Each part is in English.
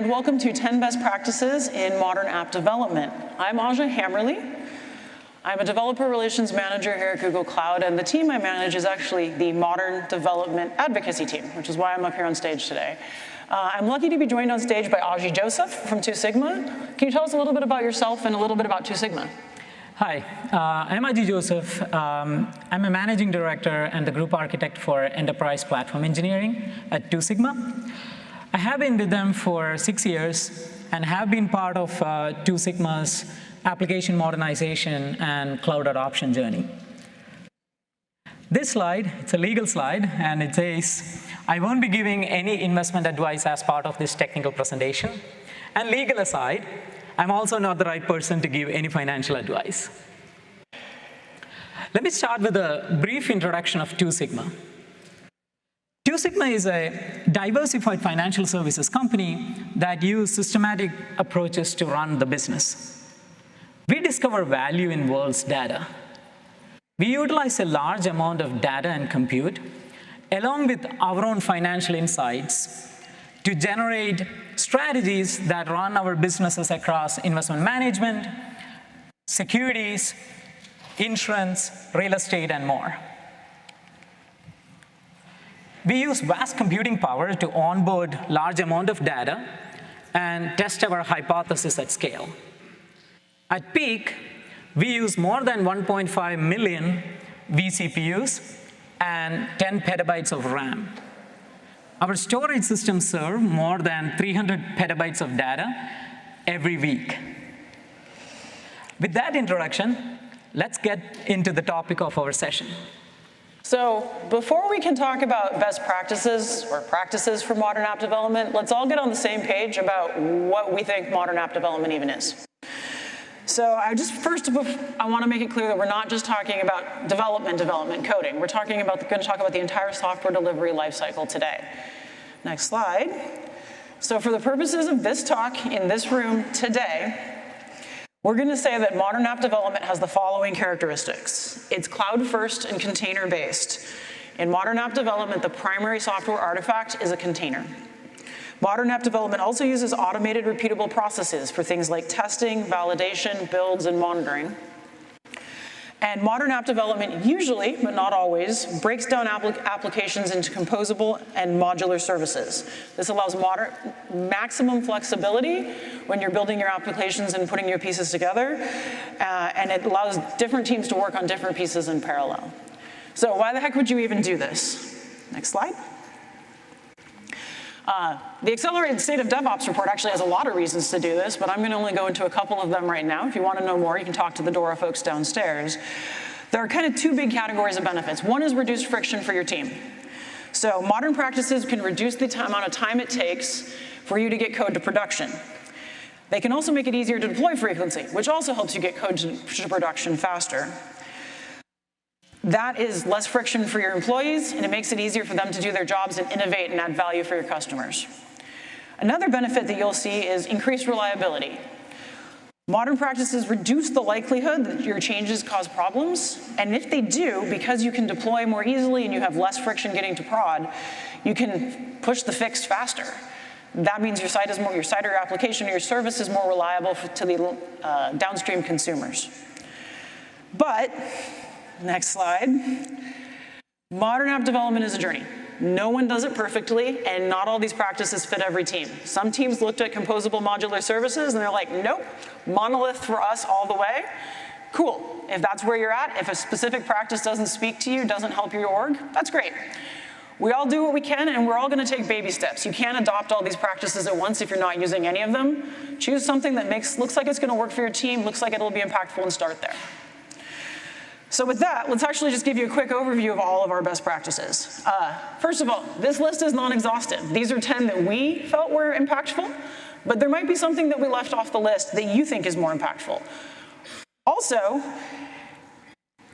and welcome to 10 Best Practices in Modern App Development. I'm Aja Hammerly. I'm a Developer Relations Manager here at Google Cloud, and the team I manage is actually the Modern Development Advocacy team, which is why I'm up here on stage today. I'm lucky to be joined on stage by Aji Joseph from 2 Sigma. Can you tell us a little bit about yourself and a little bit about 2 Sigma? Hi, I'm Aji Joseph. I'm a managing director and the group architect for enterprise platform engineering at 2 Sigma. I have been with them for 6 years and have been part of 2 Sigma's application modernization and cloud adoption journey. This slide, it's a legal slide, and it says, I won't be giving any investment advice as part of this technical presentation. And legal aside, I'm also not the right person to give any financial advice. Let me start with a brief introduction of 2 Sigma. 2 Sigma is a diversified financial services company that uses systematic approaches to run the business. We discover value in world's data. We utilize a large amount of data and compute, along with our own financial insights, to generate strategies that run our businesses across investment management, securities, insurance, real estate, and more. We use vast computing power to onboard large amount of data and test our hypothesis at scale. At peak, we use more than 1.5 million vCPUs and 10 petabytes of RAM. Our storage systems serve more than 300 petabytes of data every week. With that introduction, let's get into the topic of our session. So before we can talk about best practices or practices for modern app development, let's all get on the same page about what we think modern app development even is. So I want to make it clear that we're not just talking about development, coding. We're going to talk about the entire software delivery lifecycle today. Next slide. So for the purposes of this talk in this room today, we're going to say that modern app development has the following characteristics. It's cloud-first and container-based. In modern app development, the primary software artifact is a container. Modern app development also uses automated repeatable processes for things like testing, validation, builds, and monitoring. And modern app development usually, but not always, breaks down applications into composable and modular services. This allows maximum flexibility when you're building your applications and putting your pieces together, and it allows different teams to work on different pieces in parallel. So why the heck would you even do this? Next slide. The Accelerated State of DevOps report actually has a lot of reasons to do this, but I'm going to only go into a couple of them right now. If you want to know more, you can talk to the Dora folks downstairs. There are kind of 2 big categories of benefits. One is reduced friction for your team. So modern practices can reduce the amount of time it takes for you to get code to production. They can also make it easier to deploy frequency, which also helps you get code to production faster. That is less friction for your employees, and it makes it easier for them to do their jobs and innovate and add value for your customers. Another benefit that you'll see is increased reliability. Modern practices reduce the likelihood that your changes cause problems, and if they do, because you can deploy more easily and you have less friction getting to prod, you can push the fix faster. That means your site or your application or your service is more reliable to the downstream consumers. But next slide. Modern app development is a journey. No one does it perfectly, and not all these practices fit every team. Some teams looked at composable modular services, and they're like, nope, monolith for us all the way. Cool. If that's where you're at, if a specific practice doesn't speak to you, doesn't help your org, that's great. We all do what we can, and we're all going to take baby steps. You can't adopt all these practices at once if you're not using any of them. Choose something that looks like it's going to work for your team, looks like it'll be impactful, and start there. So with that, let's actually just give you a quick overview of all of our best practices. First of all, this list is non-exhaustive. These are 10 that we felt were impactful, but there might be something that we left off the list that you think is more impactful. Also,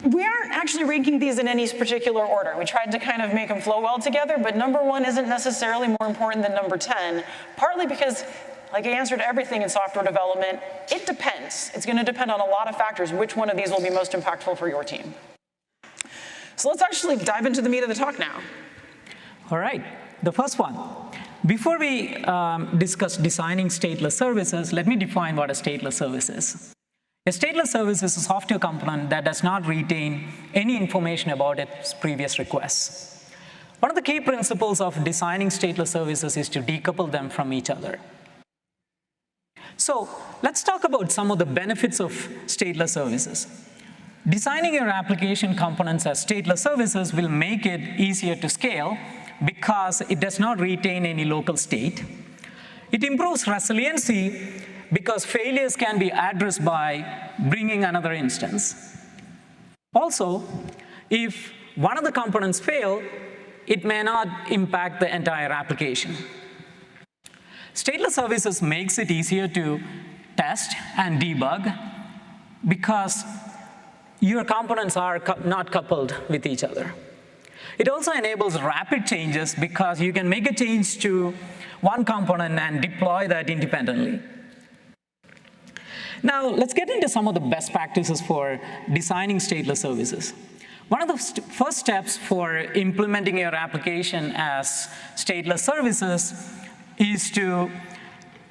we aren't actually ranking these in any particular order. We tried to kind of make them flow well together, but number 1 isn't necessarily more important than number 10, partly because, like I answered everything in software development, it depends. It's going to depend on a lot of factors which one of these will be most impactful for your team. So let's actually dive into the meat of the talk now. All right, the first one. Before we discuss designing stateless services, let me define what a stateless service is. A stateless service is a software component that does not retain any information about its previous requests. One of the key principles of designing stateless services is to decouple them from each other. So let's talk about some of the benefits of stateless services. Designing your application components as stateless services will make it easier to scale because it does not retain any local state. It improves resiliency because failures can be addressed by bringing another instance. Also, if one of the components fail, it may not impact the entire application. Stateless services makes it easier to test and debug because your components are not coupled with each other. It also enables rapid changes because you can make a change to one component and deploy that independently. Now, let's get into some of the best practices for designing stateless services. One of the first steps for implementing your application as stateless services is to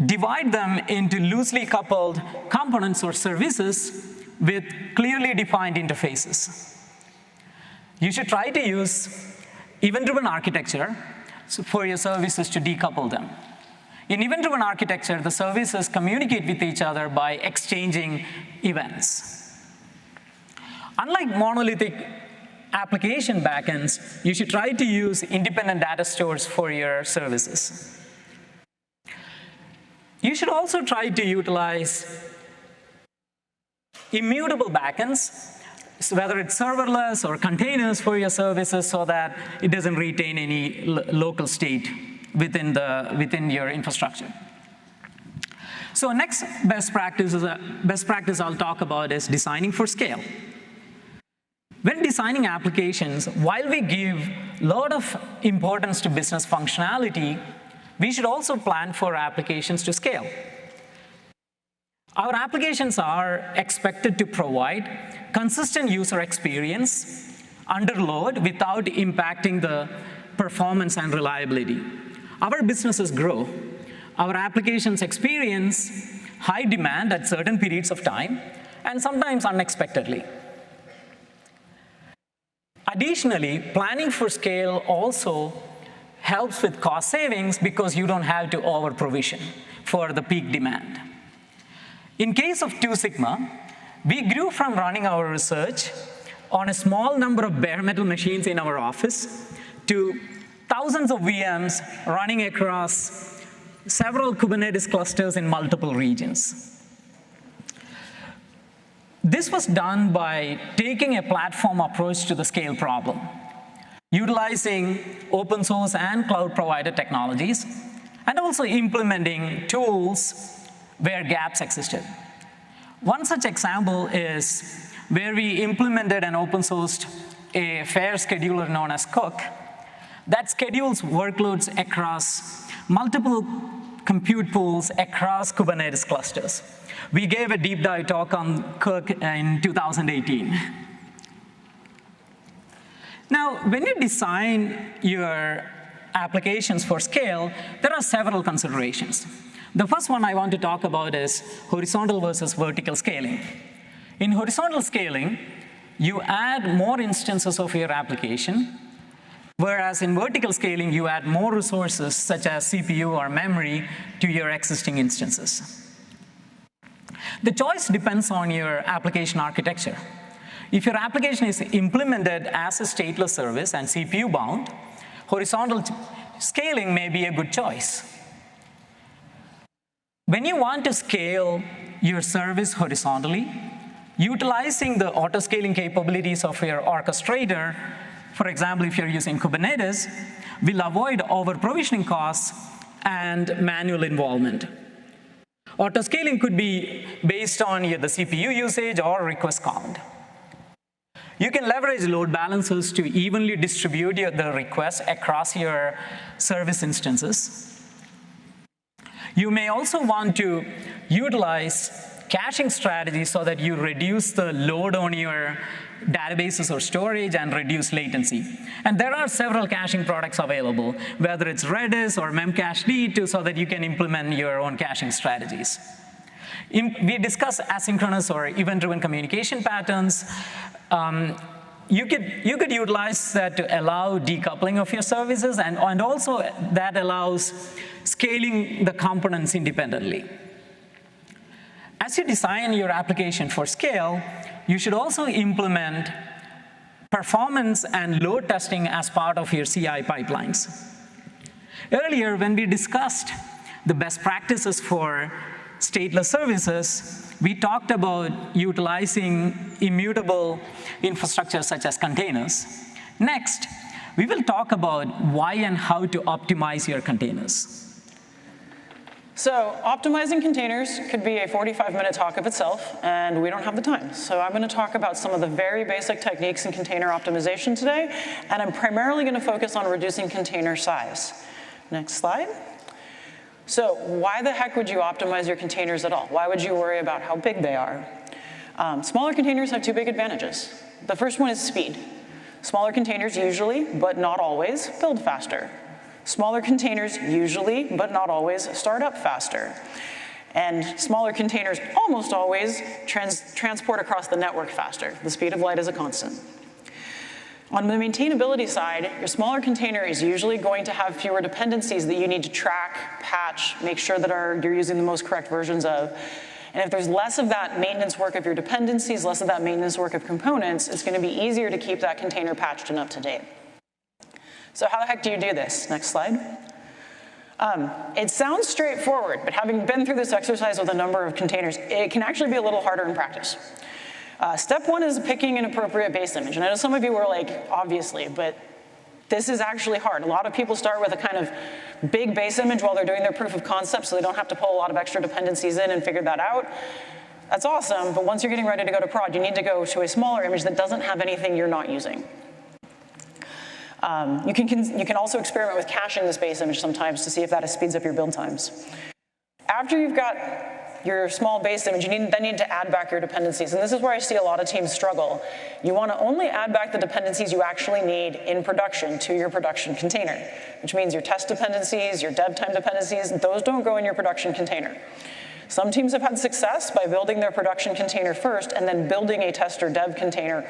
divide them into loosely coupled components or services with clearly defined interfaces. You should try to use event-driven architecture for your services to decouple them. In event-driven architecture, the services communicate with each other by exchanging events. Unlike monolithic application backends, you should try to use independent data stores for your services. You should also try to utilize immutable backends, so whether it's serverless or containers for your services, so that it doesn't retain any local state within your infrastructure. So next best practice I'll talk about is designing for scale. When designing applications, while we give a lot of importance to business functionality, we should also plan for applications to scale. Our applications are expected to provide consistent user experience under load without impacting the performance and reliability. Our businesses grow. Our applications experience high demand at certain periods of time, and sometimes unexpectedly. Additionally, planning for scale also helps with cost savings because you don't have to over-provision for the peak demand. In case of 2 Sigma, we grew from running our research on a small number of bare metal machines in our office to thousands of VMs running across several Kubernetes clusters in multiple regions. This was done by taking a platform approach to the scale problem, utilizing open source and cloud provider technologies, and also implementing tools where gaps existed. One such example is where we implemented and open sourced a fare scheduler known as Cook that schedules workloads across multiple compute pools across Kubernetes clusters. We gave a deep dive talk on Cook in 2018. Now, when you design your applications for scale, there are several considerations. The first one I want to talk about is horizontal versus vertical scaling. In horizontal scaling, you add more instances of your application, whereas in vertical scaling, you add more resources, such as CPU or memory, to your existing instances. The choice depends on your application architecture. If your application is implemented as a stateless service and CPU bound, horizontal scaling may be a good choice. When you want to scale your service horizontally, utilizing the auto-scaling capabilities of your orchestrator, for example, if you're using Kubernetes, will avoid over-provisioning costs and manual involvement. Auto-scaling could be based on the CPU usage or request count. You can leverage load balancers to evenly distribute the requests across your service instances. You may also want to utilize caching strategies so that you reduce the load on your databases or storage and reduce latency. And there are several caching products available, whether it's Redis or Memcached so that you can implement your own caching strategies. We discuss asynchronous or event-driven communication patterns. You could utilize that to allow decoupling of your services, and also that allows scaling the components independently. As you design your application for scale, you should also implement performance and load testing as part of your CI pipelines. Earlier, when we discussed the best practices for stateless services, we talked about utilizing immutable infrastructure such as containers. Next, we will talk about why and how to optimize your containers. So optimizing containers could be a 45-minute talk of itself, and we don't have the time. So I'm going to talk about some of the very basic techniques in container optimization today, and I'm primarily going to focus on reducing container size. Next slide. So why the heck would you optimize your containers at all? Why would you worry about how big they are? Smaller containers have two big advantages. The first one is speed. Smaller containers usually, but not always, build faster. Smaller containers usually, but not always, start up faster. And smaller containers almost always transport across the network faster. The speed of light is a constant. On the maintainability side, your smaller container is usually going to have fewer dependencies that you need to track, patch, make sure that you're using the most correct versions of. And if there's less of that maintenance work of your dependencies, less of that maintenance work of components, it's going to be easier to keep that container patched and up to date. So how the heck do you do this? Next slide. It sounds straightforward, but having been through this exercise with a number of containers, it can actually be a little harder in practice. Step one is picking an appropriate base image. And I know some of you were like, obviously, but this is actually hard. A lot of people start with a kind of big base image while they're doing their proof of concept, so they don't have to pull a lot of extra dependencies in and figure that out. That's awesome, but once you're getting ready to go to prod, you need to go to a smaller image that doesn't have anything you're not using. You can also experiment with caching this base image sometimes to see if that speeds up your build times. After you've got your small base image, you then need to add back your dependencies. And this is where I see a lot of teams struggle. You want to only add back the dependencies you actually need in production to your production container, which means your test dependencies, your dev time dependencies, those don't go in your production container. Some teams have had success by building their production container first and then building a test or dev container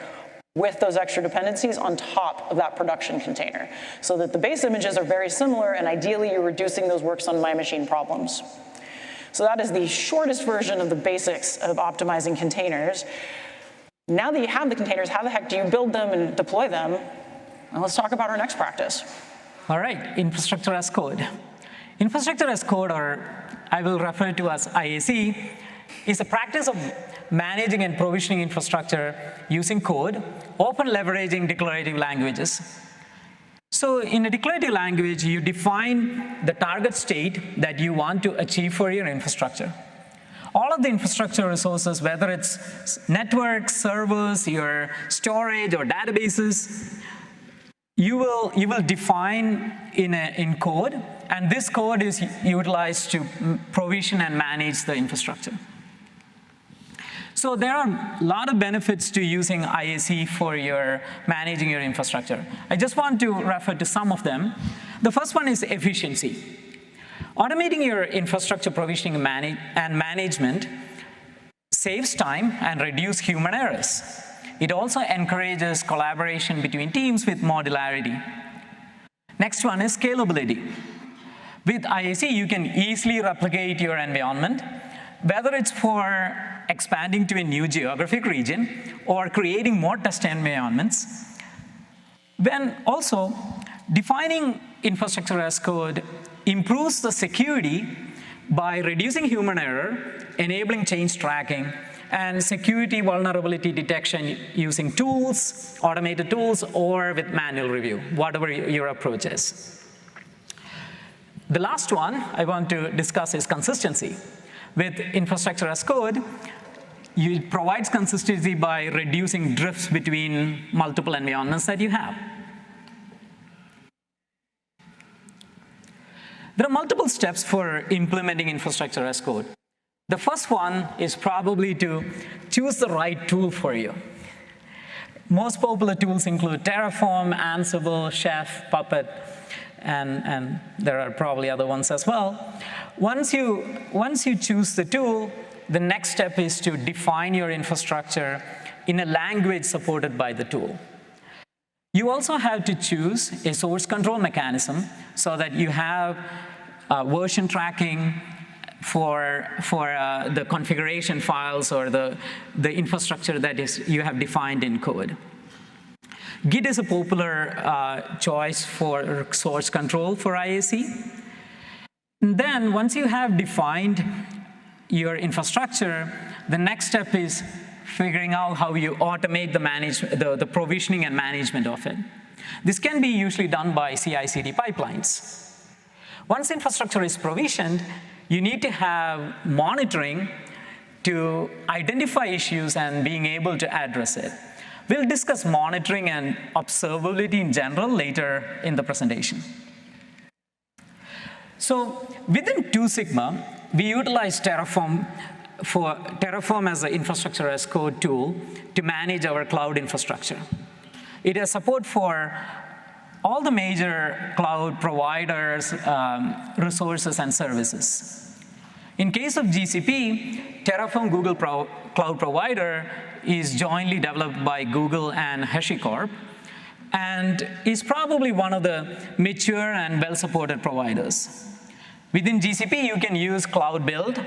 with those extra dependencies on top of that production container, so that the base images are very similar, and ideally you're reducing those works on my machine problems. So that is the shortest version of the basics of optimizing containers. Now that you have the containers, how the heck do you build them and deploy them? Well, let's talk about our next practice. All right, infrastructure as code. Infrastructure as code, or I will refer to as IAC, is a practice of managing and provisioning infrastructure using code, often leveraging declarative languages. So in a declarative language, you define the target state that you want to achieve for your infrastructure. All of the infrastructure resources, whether it's networks, servers, your storage, or databases, you will define in code, and this code is utilized to provision and manage the infrastructure. So there are a lot of benefits to using IAC for managing your infrastructure. I just want to refer to some of them. The first one is efficiency. Automating your infrastructure provisioning and management saves time and reduces human errors. It also encourages collaboration between teams with modularity. Next one is scalability. With IAC, you can easily replicate your environment, whether it's for expanding to a new geographic region or creating more test environments. Then also, defining infrastructure as code improves the security by reducing human error, enabling change tracking, and security vulnerability detection using tools, automated tools, or with manual review, whatever your approach is. The last one I want to discuss is consistency. With infrastructure as code, it provides consistency by reducing drifts between multiple environments that you have. There are multiple steps for implementing infrastructure as code. The first one is probably to choose the right tool for you. Most popular tools include Terraform, Ansible, Chef, Puppet, and there are probably other ones as well. Once you choose the tool, the next step is to define your infrastructure in a language supported by the tool. You also have to choose a source control mechanism so that you have version tracking for the configuration files or the infrastructure that you have defined in code. Git is a popular choice for source control for IAC. And then once you have defined your infrastructure, the next step is figuring out how you automate the provisioning and management of it. This can be usually done by CI/CD pipelines. Once infrastructure is provisioned, you need to have monitoring to identify issues and being able to address it. We'll discuss monitoring and observability in general later in the presentation. So within 2 Sigma, we utilize Terraform as an infrastructure as code tool to manage our cloud infrastructure. It has support for all the major cloud providers, resources, and services. In case of GCP, Terraform Google Cloud Provider is jointly developed by Google and HashiCorp, and is probably one of the mature and well-supported providers. Within GCP, you can use Cloud Build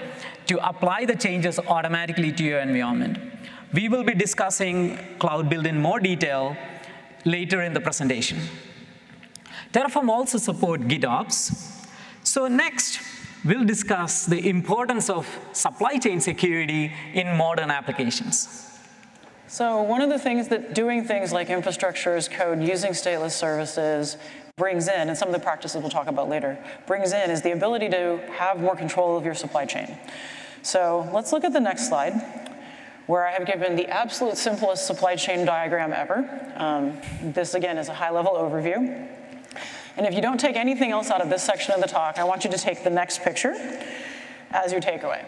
to apply the changes automatically to your environment. We will be discussing Cloud Build in more detail later in the presentation. Terraform also supports GitOps. So next, we'll discuss the importance of supply chain security in modern applications. So one of the things that doing things like infrastructure as code, using stateless services, brings in, and some of the practices we'll talk about later, brings in is the ability to have more control of your supply chain. So let's look at the next slide, where I have given the absolute simplest supply chain diagram ever. This, again, is a high-level overview. And if you don't take anything else out of this section of the talk, I want you to take the next picture as your takeaway.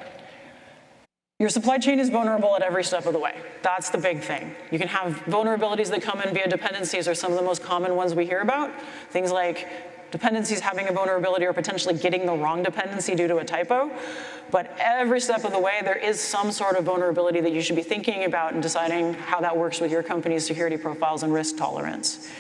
Your supply chain is vulnerable at every step of the way. That's the big thing. You can have vulnerabilities that come in via dependencies, or some of the most common ones we hear about. Things like dependencies having a vulnerability or potentially getting the wrong dependency due to a typo. But every step of the way, there is some sort of vulnerability that you should be thinking about and deciding how that works with your company's security profiles and risk tolerance.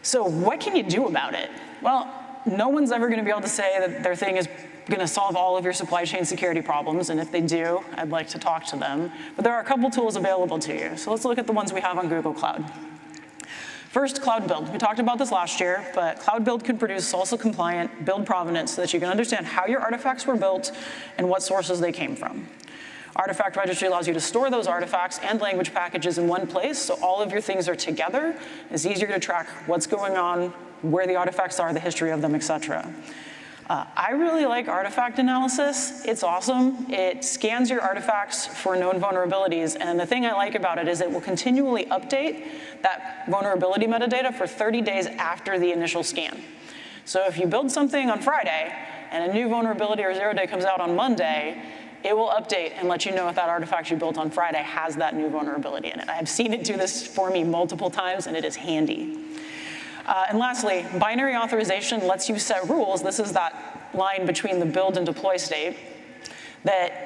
So what can you do about it? Well, no one's ever going to be able to say that their thing is going to solve all of your supply chain security problems, and if they do, I'd like to talk to them. But there are a couple tools available to you. So let's look at the ones we have on Google Cloud. First, Cloud Build. We talked about this last year, but Cloud Build can produce SLSA-compliant build provenance so that you can understand how your artifacts were built and what sources they came from. Artifact Registry allows you to store those artifacts and language packages in one place, so all of your things are together. It's easier to track what's going on, where the artifacts are, the history of them, etc. I really like artifact analysis. It's awesome. It scans your artifacts for known vulnerabilities, and the thing I like about it is it will continually update that vulnerability metadata for 30 days after the initial scan. So if you build something on Friday and a new vulnerability or 0-day comes out on Monday, it will update and let you know if that artifact you built on Friday has that new vulnerability in it. I have seen it do this for me multiple times, and it is handy. And lastly, binary authorization lets you set rules. This is that line between the build and deploy state, that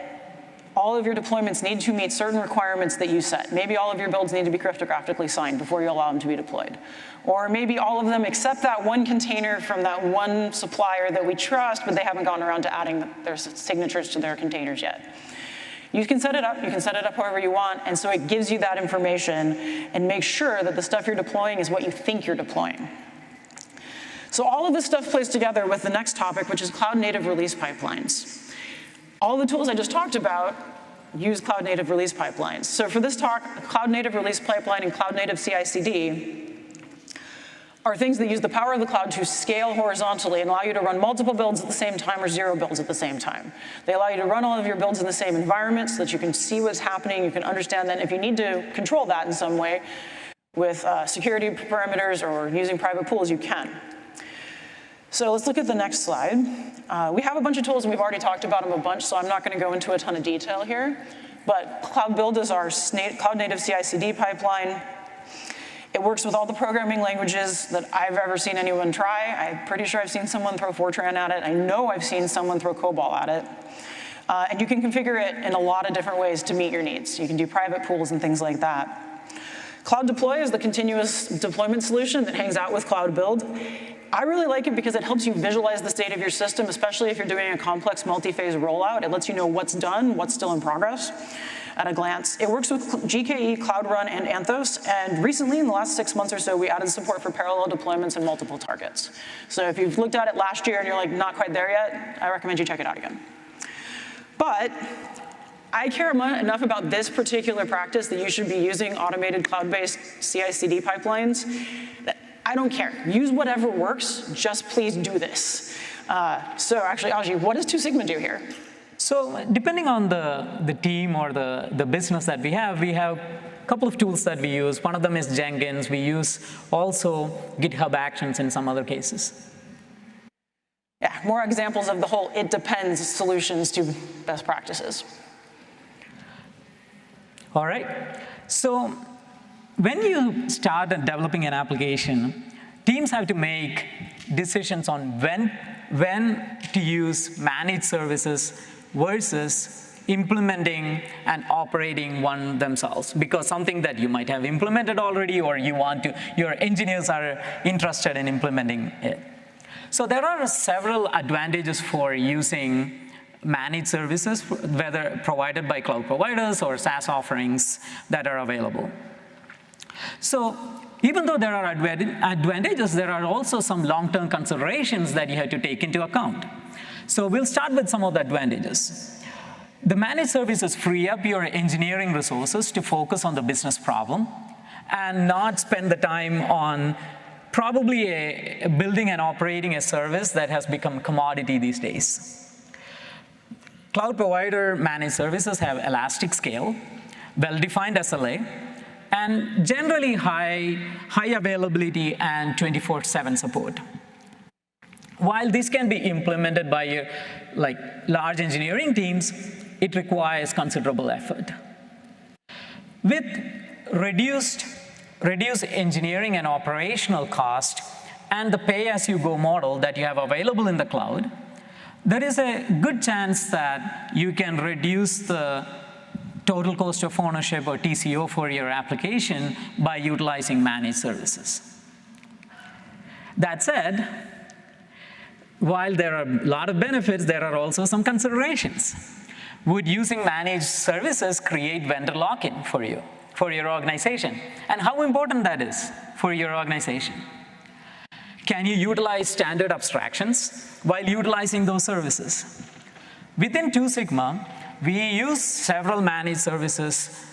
all of your deployments need to meet certain requirements that you set. Maybe all of your builds need to be cryptographically signed before you allow them to be deployed. Or maybe all of them except that one container from that one supplier that we trust, but they haven't gone around to adding their signatures to their containers yet. You can set it up however you want, and so it gives you that information and makes sure that the stuff you're deploying is what you think you're deploying. So all of this stuff plays together with the next topic, which is cloud-native release pipelines. All the tools I just talked about use cloud-native release pipelines. So for this talk, cloud-native release pipeline and cloud-native CI/CD are things that use the power of the cloud to scale horizontally and allow you to run multiple builds at the same time or 0 builds at the same time. They allow you to run all of your builds in the same environment so that you can see what's happening, you can understand that. If you need to control that in some way with security parameters or using private pools, you can. So let's look at the next slide. We have a bunch of tools, and we've already talked about them a bunch, so I'm not going to go into a ton of detail here. But Cloud Build is our cloud-native CI/CD pipeline. It works with all the programming languages that I've ever seen anyone try. I'm pretty sure I've seen someone throw Fortran at it. I know I've seen someone throw COBOL at it. And you can configure it in a lot of different ways to meet your needs. You can do private pools and things like that. Cloud Deploy is the continuous deployment solution that hangs out with Cloud Build. I really like it because it helps you visualize the state of your system, especially if you're doing a complex multi-phase rollout. It lets you know what's done, what's still in progress at a glance. It works with GKE, Cloud Run, and Anthos, and recently, in the last 6 months or so, we added support for parallel deployments and multiple targets. So if you've looked at it last year and you're like, not quite there yet, I recommend you check it out again. But I care enough about this particular practice that you should be using automated cloud-based CI/CD pipelines that I don't care. Use whatever works, just please do this. So actually, Aji, what does Two Sigma do here? So depending on the team or the business that we have a couple of tools that we use. One of them is Jenkins. We use also GitHub Actions in some other cases. Yeah, more examples of the whole it depends solutions to best practices. All right. So when you start developing an application, teams have to make decisions on when to use managed services versus implementing and operating one themselves, because something that you might have implemented already or your engineers are interested in implementing it. So there are several advantages for using managed services, whether provided by cloud providers or SaaS offerings that are available. So even though there are advantages, there are also some long-term considerations that you have to take into account. So we'll start with some of the advantages. The managed services free up your engineering resources to focus on the business problem and not spend the time on probably building and operating a service that has become commodity these days. Cloud provider managed services have elastic scale, well-defined SLA, and generally high availability and 24/7 support. While this can be implemented by large engineering teams, it requires considerable effort. With reduced engineering and operational cost and the pay-as-you-go model that you have available in the cloud, there is a good chance that you can reduce the total cost of ownership or TCO for your application by utilizing managed services. That said, while there are a lot of benefits, there are also some considerations. Would using managed services create vendor lock-in for you, for your organization? And how important that is for your organization? Can you utilize standard abstractions while utilizing those services? Within Two Sigma, we use several managed services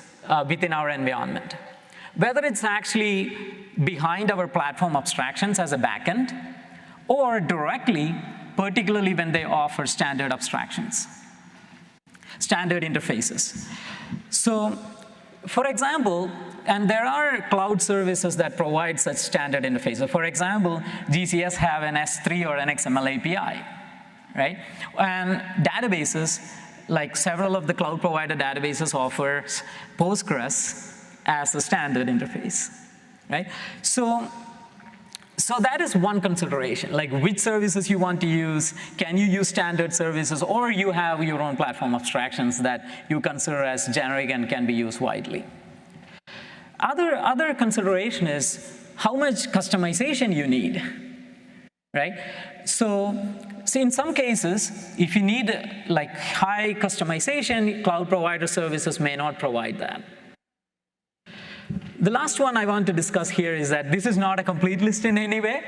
within our environment. Whether it's actually behind our platform abstractions as a backend, or directly, particularly when they offer standard abstractions, standard interfaces. So, for example, and there are cloud services that provide such standard interfaces. For example, GCS have an S3 or an XML API, right? And databases, like several of the cloud provider databases offer Postgres as the standard interface, right? So that is one consideration, like which services you want to use, can you use standard services, or you have your own platform abstractions that you consider as generic and can be used widely. Other consideration is how much customization you need, right? So in some cases, if you need high customization, cloud provider services may not provide that. The last one I want to discuss here is that this is not a complete list in any way.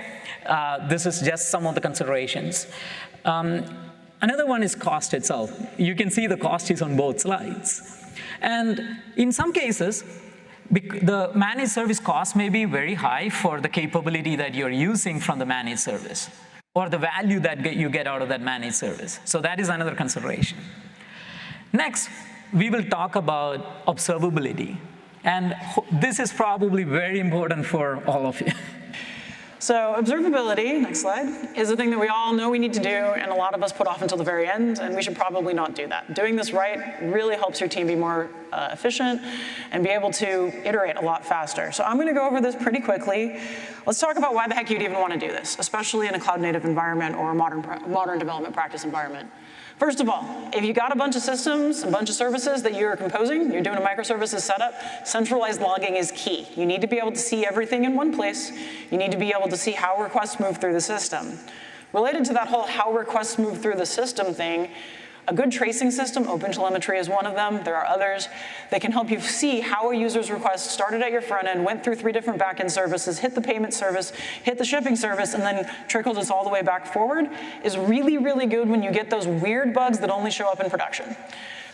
This is just some of the considerations. Another one is cost itself. You can see the cost is on both slides. And in some cases, the managed service cost may be very high for the capability that you're using from the managed service, or the value that you get out of that managed service. So that is another consideration. Next, we will talk about observability. And this is probably very important for all of you. So observability, next slide, is a thing that we all know we need to do, and a lot of us put off until the very end, and we should probably not do that. Doing this right really helps your team be more efficient and be able to iterate a lot faster. So I'm gonna go over this pretty quickly. Let's talk about why the heck you'd even want to do this, especially in a cloud-native environment or a modern development practice environment. First of all, if you got a bunch of systems, a bunch of services that you're composing, you're doing a microservices setup, centralized logging is key. You need to be able to see everything in one place. You need to be able to see how requests move through the system. Related to that whole how requests move through the system thing, a good tracing system, OpenTelemetry is one of them, there are others, that can help you see how a user's request started at your front end, went through 3 different backend services, hit the payment service, hit the shipping service, and then trickled us all the way back forward, is really, really good when you get those weird bugs that only show up in production.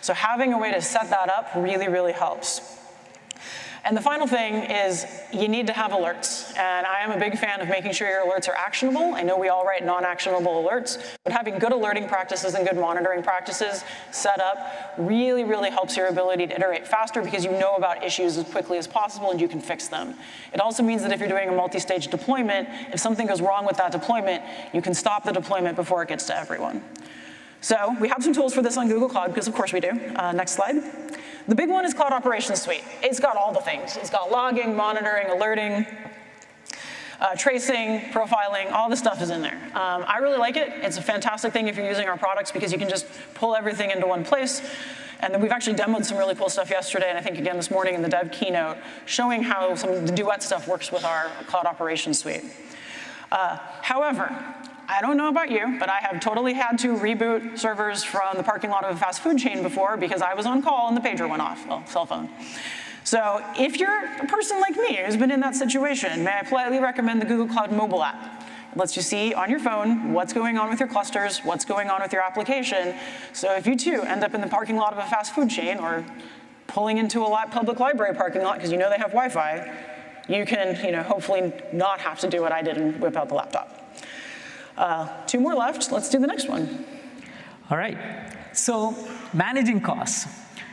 So having a way to set that up really, really helps. And the final thing is you need to have alerts. And I am a big fan of making sure your alerts are actionable. I know we all write non-actionable alerts, but having good alerting practices and good monitoring practices set up really, really helps your ability to iterate faster because you know about issues as quickly as possible and you can fix them. It also means that if you're doing a multi-stage deployment, if something goes wrong with that deployment, you can stop the deployment before it gets to everyone. So we have some tools for this on Google Cloud, because of course we do. Next slide. The big one is Cloud Operations Suite. It's got all the things. It's got logging, monitoring, alerting, tracing, profiling, all the stuff is in there. I really like it. It's a fantastic thing if you're using our products because you can just pull everything into one place. And then we've actually demoed some really cool stuff yesterday, and I think again this morning in the dev keynote, showing how some of the Duet stuff works with our Cloud Operations Suite. However, I don't know about you, but I have totally had to reboot servers from the parking lot of a fast food chain before because I was on call and the pager went off, well, cell phone. So if you're a person like me who's been in that situation, may I politely recommend the Google Cloud mobile app. It lets you see on your phone what's going on with your clusters, what's going on with your application. So if you too end up in the parking lot of a fast food chain or pulling into a public library parking lot because you know they have Wi-Fi, you can hopefully not have to do what I did and whip out the laptop. 2 more left. Let's do the next one. All right. So managing costs.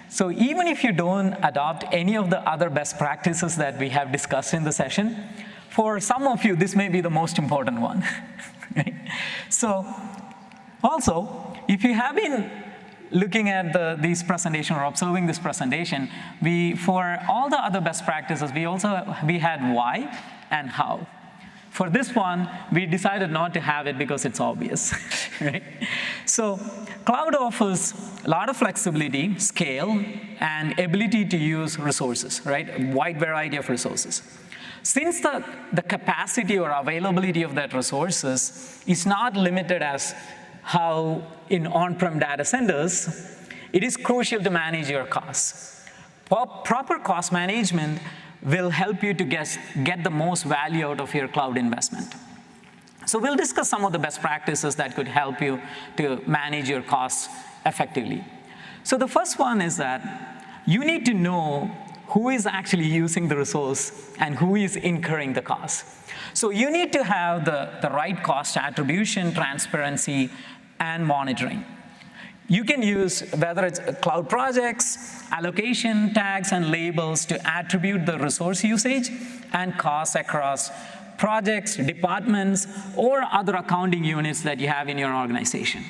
So even if you don't adopt any of the other best practices that we have discussed in the session, for some of you, this may be the most important one. Right? So also, if you have been looking at this presentation or observing this presentation, for all the other best practices, we had why and how. For this one, we decided not to have it because it's obvious, right? So cloud offers a lot of flexibility, scale, and ability to use resources, right? A wide variety of resources. Since the capacity or availability of that resources is not limited as how in on-prem data centers, it is crucial to manage your costs. Proper cost management will help you to get the most value out of your cloud investment. So we'll discuss some of the best practices that could help you to manage your costs effectively. So the first one is that you need to know who is actually using the resource and who is incurring the cost. So you need to have the right cost attribution, transparency, and monitoring. You can use, whether it's cloud projects, allocation tags, and labels to attribute the resource usage and costs across projects, departments, or other accounting units that you have in your organization.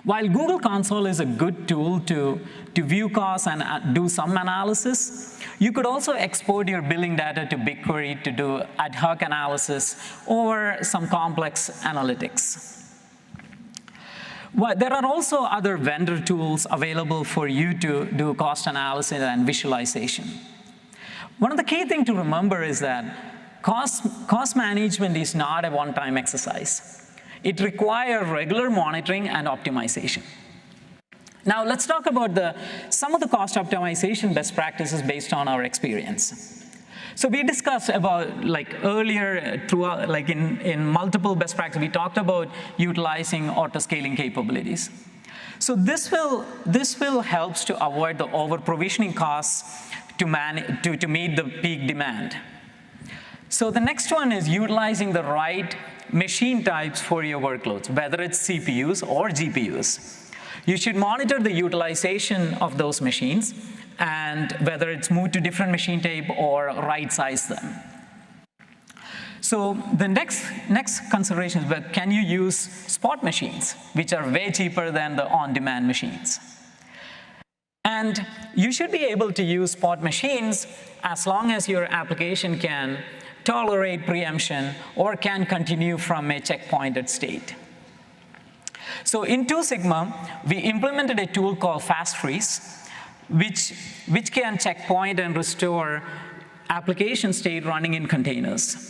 While Google Console is a good tool to view costs and do some analysis, you could also export your billing data to BigQuery to do ad hoc analysis or some complex analytics. Well, there are also other vendor tools available for you to do cost analysis and visualization. One of the key things to remember is that cost management is not a one-time exercise. It requires regular monitoring and optimization. Now let's talk about some of the cost optimization best practices based on our experience. So we discussed about, earlier, in multiple best practices, we talked about utilizing auto-scaling capabilities. So this will help to avoid the over-provisioning costs to meet the peak demand. So the next one is utilizing the right machine types for your workloads, whether it's CPUs or GPUs. You should monitor the utilization of those machines and whether it's moved to different machine type or right-size them. So the next consideration is, but can you use spot machines, which are way cheaper than the on-demand machines? And you should be able to use spot machines as long as your application can tolerate preemption or can continue from a checkpointed state. So in 2 Sigma, we implemented a tool called Fast Freeze, which can checkpoint and restore application state running in containers.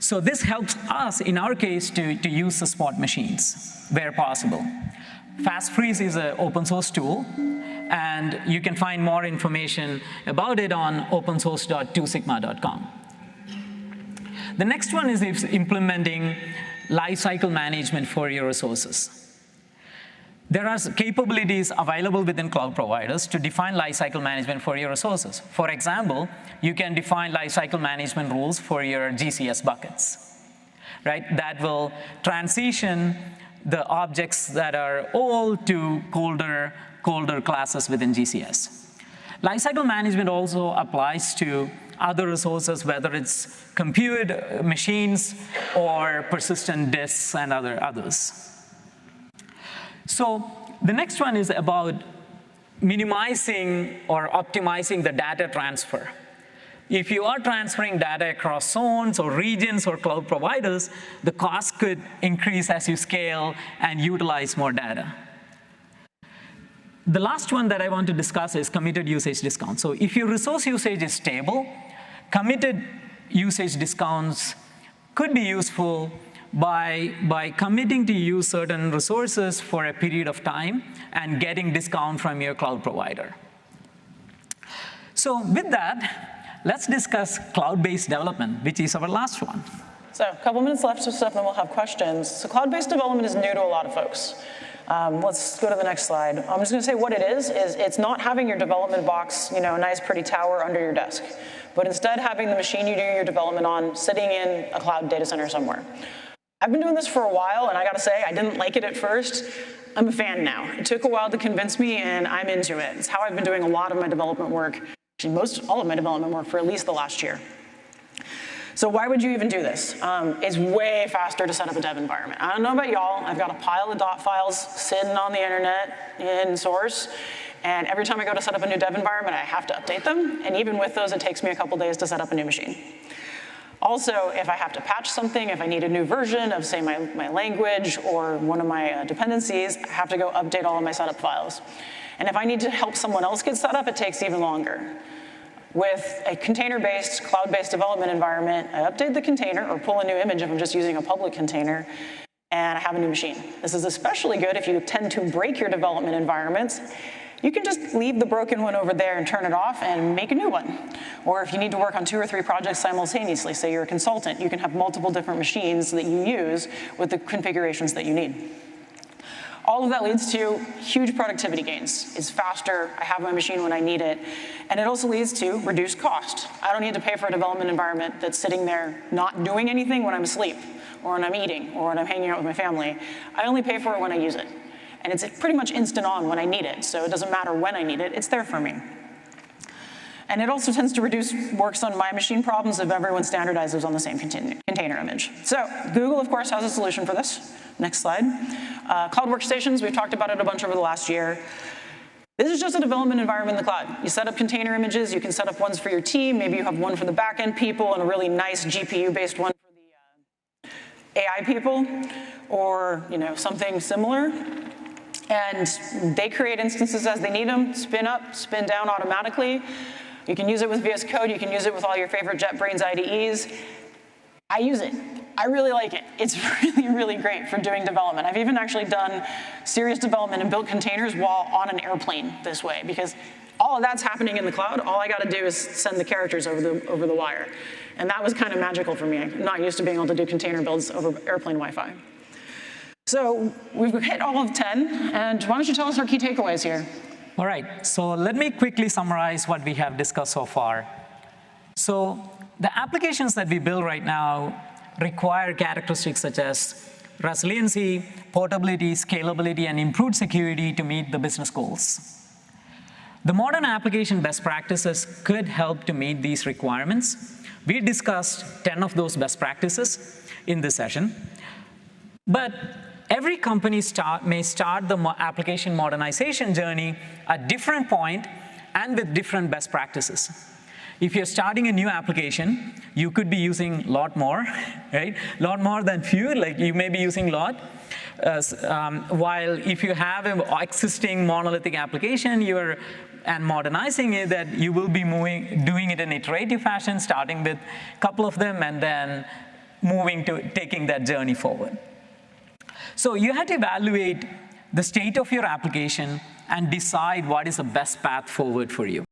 So this helps us, in our case, to use the spot machines where possible. Fast Freeze is an open source tool, and you can find more information about it on opensource.2sigma.com. The next one is implementing lifecycle management for your resources. There are capabilities available within cloud providers to define lifecycle management for your resources. For example, you can define lifecycle management rules for your GCS buckets, right? That will transition the objects that are old to colder classes within GCS. Lifecycle management also applies to other resources, whether it's compute machines or persistent disks and others. So the next one is about minimizing or optimizing the data transfer. If you are transferring data across zones or regions or cloud providers, the cost could increase as you scale and utilize more data. The last one that I want to discuss is committed usage discount. So if your resource usage is stable, committed usage discounts could be useful by committing to use certain resources for a period of time and getting discount from your cloud provider. So with that, let's discuss cloud-based development, which is our last one. So a couple minutes left of stuff, and we'll have questions. So cloud-based development is new to a lot of folks. Let's go to the next slide. I'm just going to say what it is it's not having your development box, a nice pretty tower under your desk, but instead having the machine you do your development on sitting in a cloud data center somewhere. I've been doing this for a while, and I got to say, I didn't like it at first. I'm a fan now. It took a while to convince me, and I'm into it. It's how I've been doing a lot of my development work, actually all of my development work for at least the last year. So why would you even do this? It's way faster to set up a dev environment. I don't know about y'all. I've got a pile of dot files sitting on the internet in source, and every time I go to set up a new dev environment, I have to update them, and even with those, it takes me a couple days to set up a new machine. Also, if I have to patch something, if I need a new version of, say, my language or one of my dependencies, I have to go update all of my setup files. And if I need to help someone else get set up, it takes even longer. With a container-based, cloud-based development environment, I update the container or pull a new image if I'm just using a public container, and I have a new machine. This is especially good if you tend to break your development environments. You can just leave the broken one over there and turn it off and make a new one. Or if you need to work on 2 or 3 projects simultaneously, say you're a consultant, you can have multiple different machines that you use with the configurations that you need. All of that leads to huge productivity gains. It's faster, I have my machine when I need it, and it also leads to reduced cost. I don't need to pay for a development environment that's sitting there not doing anything when I'm asleep, or when I'm eating, or when I'm hanging out with my family. I only pay for it when I use it. And it's pretty much instant on when I need it, so it doesn't matter when I need it, it's there for me. And it also tends to reduce works on my machine problems if everyone standardizes on the same container image. So Google, of course, has a solution for this. Next slide. Cloud workstations, we've talked about it a bunch over the last year. This is just a development environment in the cloud. You set up container images, you can set up ones for your team, maybe you have one for the back-end people and a really nice GPU-based one for the AI people, or something similar. And they create instances as they need them, spin up, spin down automatically. You can use it with VS Code, you can use it with all your favorite JetBrains IDEs. I use it. I really like it. It's really, really great for doing development. I've even actually done serious development and built containers while on an airplane this way, because all of that's happening in the cloud. All I got to do is send the characters over the wire. And that was kind of magical for me. I'm not used to being able to do container builds over airplane Wi-Fi. So we've hit all of 10, and why don't you tell us our key takeaways here? All right, so let me quickly summarize what we have discussed so far. So the applications that we build right now require characteristics such as resiliency, portability, scalability, and improved security to meet the business goals. The modern application best practices could help to meet these requirements, We discussed 10 of those best practices in this session. But every company may start the application modernization journey at different point and with different best practices. If you're starting a new application, you could be using a lot more, right? A lot more than few, like you may be using a lot. While if you have an existing monolithic application, and modernizing it, that you will be doing it in iterative fashion, starting with a couple of them and then moving to taking that journey forward. So you have to evaluate the state of your application and decide what is the best path forward for you.